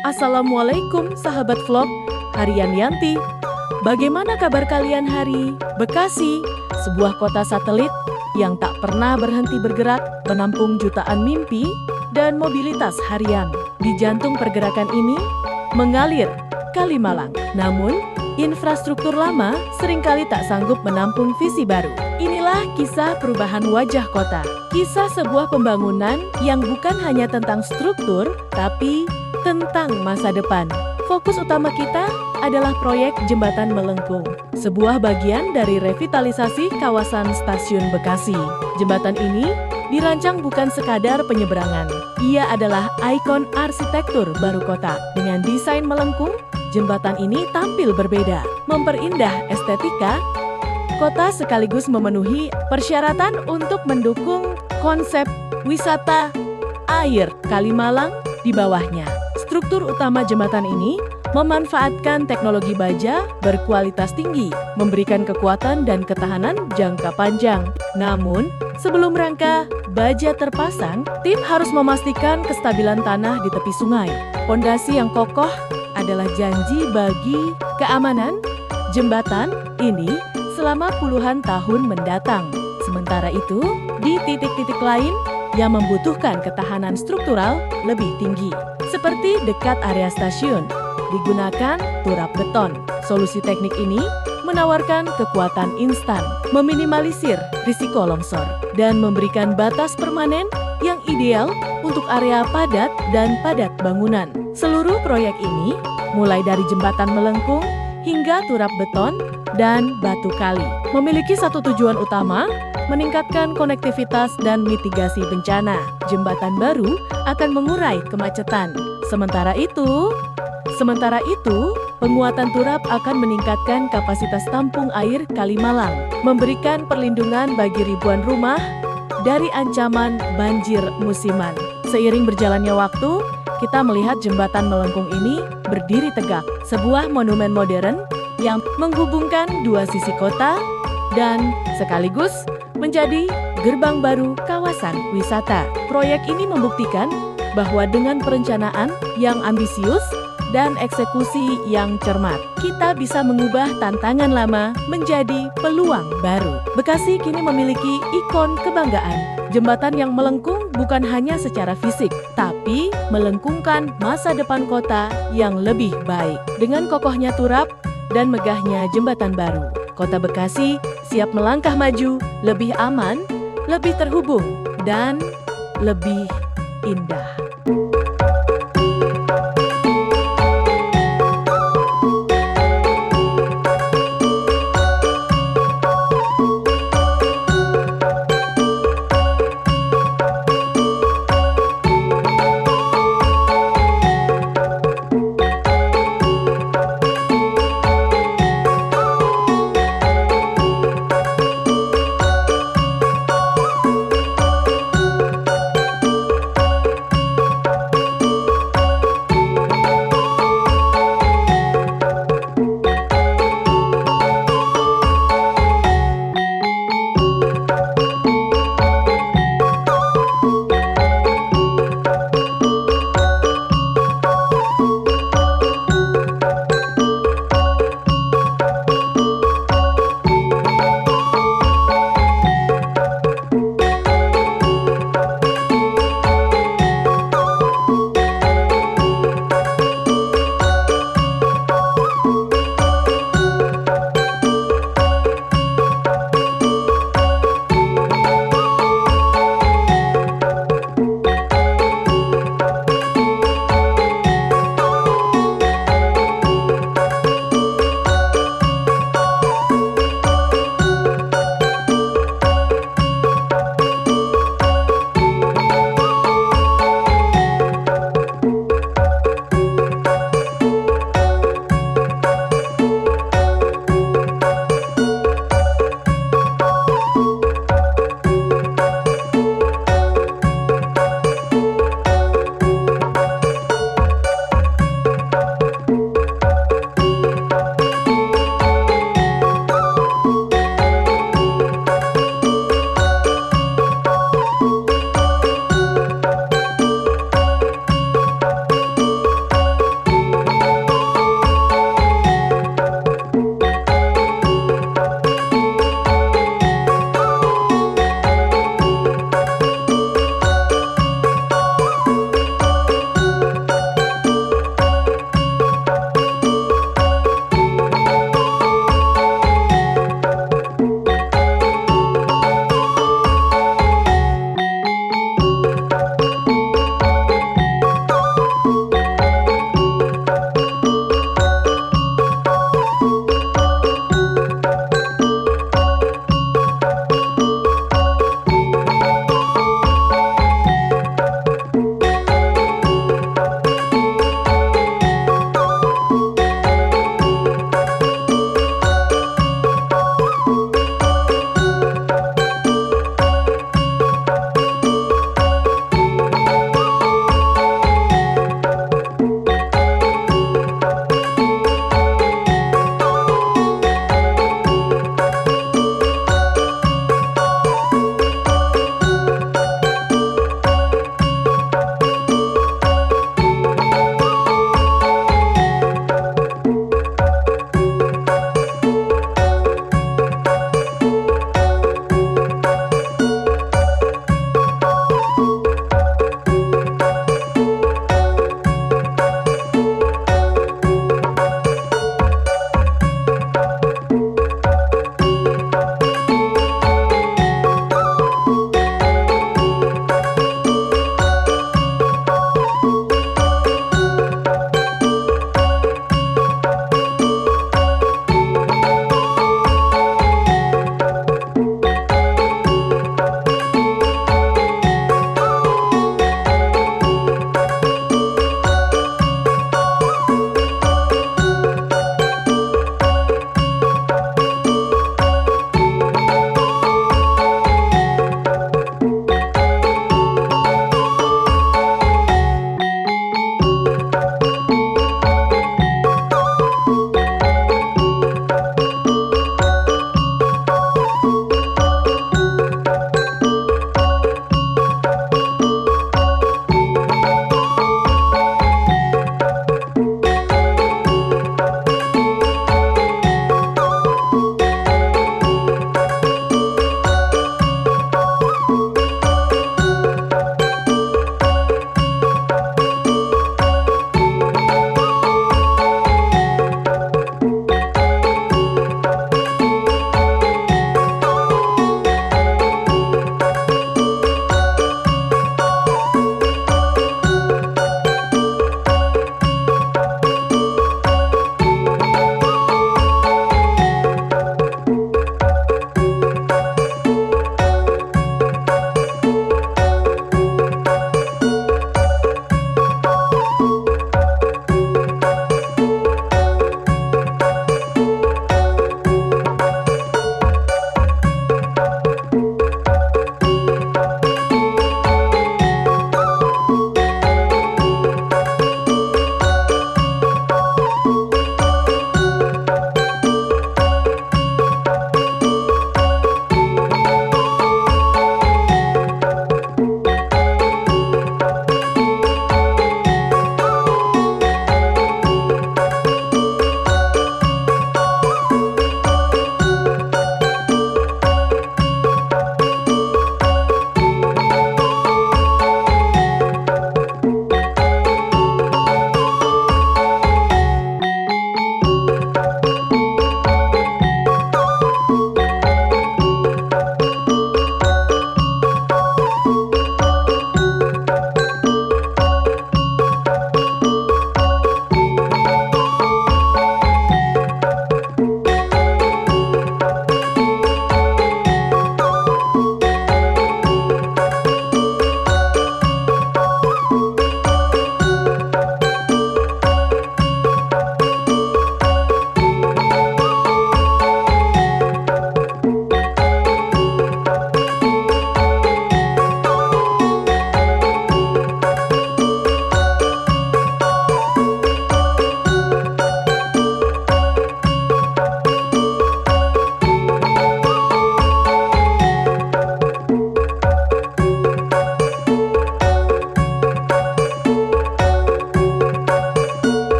Assalamualaikum sahabat vlog Harian Yanti. Bagaimana kabar kalian hari? Bekasi, sebuah kota satelit yang tak pernah berhenti bergerak, menampung jutaan mimpi dan mobilitas harian. Di jantung pergerakan ini mengalir Kalimalang. Namun, infrastruktur lama seringkali tak sanggup menampung visi baru. Inilah kisah perubahan wajah kota. Kisah sebuah pembangunan yang bukan hanya tentang struktur, tapi tentang masa depan. Fokus utama kita adalah proyek Jembatan Melengkung, sebuah bagian dari revitalisasi kawasan Stasiun Bekasi. Jembatan ini dirancang bukan sekadar penyeberangan. Ia adalah ikon arsitektur baru kota. Dengan desain melengkung, jembatan ini tampil berbeda, memperindah estetika kota sekaligus memenuhi persyaratan untuk mendukung konsep wisata air Kalimalang di bawahnya. Struktur utama jembatan ini memanfaatkan teknologi baja berkualitas tinggi, memberikan kekuatan dan ketahanan jangka panjang. Namun, sebelum rangka baja terpasang, tim harus memastikan kestabilan tanah di tepi sungai. Pondasi yang kokoh adalah janji bagi keamanan jembatan ini selama puluhan tahun mendatang. Sementara itu, di titik-titik lain yang membutuhkan ketahanan struktural lebih tinggi, seperti dekat area stasiun, digunakan turap beton. Solusi teknik ini menawarkan kekuatan instan, meminimalisir risiko longsor, dan memberikan batas permanen yang ideal untuk area padat dan padat bangunan. Seluruh proyek ini, mulai dari jembatan melengkung hingga turap beton dan batu kali, memiliki satu tujuan utama: meningkatkan konektivitas dan mitigasi bencana. Jembatan baru akan mengurai kemacetan. Sementara itu, penguatan turap akan meningkatkan kapasitas tampung air Kalimalang, memberikan perlindungan bagi ribuan rumah dari ancaman banjir musiman. Seiring berjalannya waktu, kita melihat jembatan melengkung ini berdiri tegak, sebuah monumen modern yang menghubungkan dua sisi kota dan sekaligus menjadi gerbang baru kawasan wisata. Proyek ini membuktikan bahwa dengan perencanaan yang ambisius dan eksekusi yang cermat, kita bisa mengubah tantangan lama menjadi peluang baru. Bekasi kini memiliki ikon kebanggaan. Jembatan yang melengkung bukan hanya secara fisik, tapi melengkungkan masa depan kota yang lebih baik. Dengan kokohnya turap dan megahnya jembatan baru, Kota Bekasi siap melangkah maju, lebih aman, lebih terhubung, dan lebih indah.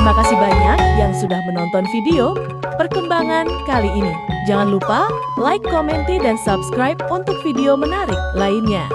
Terima kasih banyak yang sudah menonton video perkembangan kali ini. Jangan lupa like, komenti, dan subscribe untuk video menarik lainnya.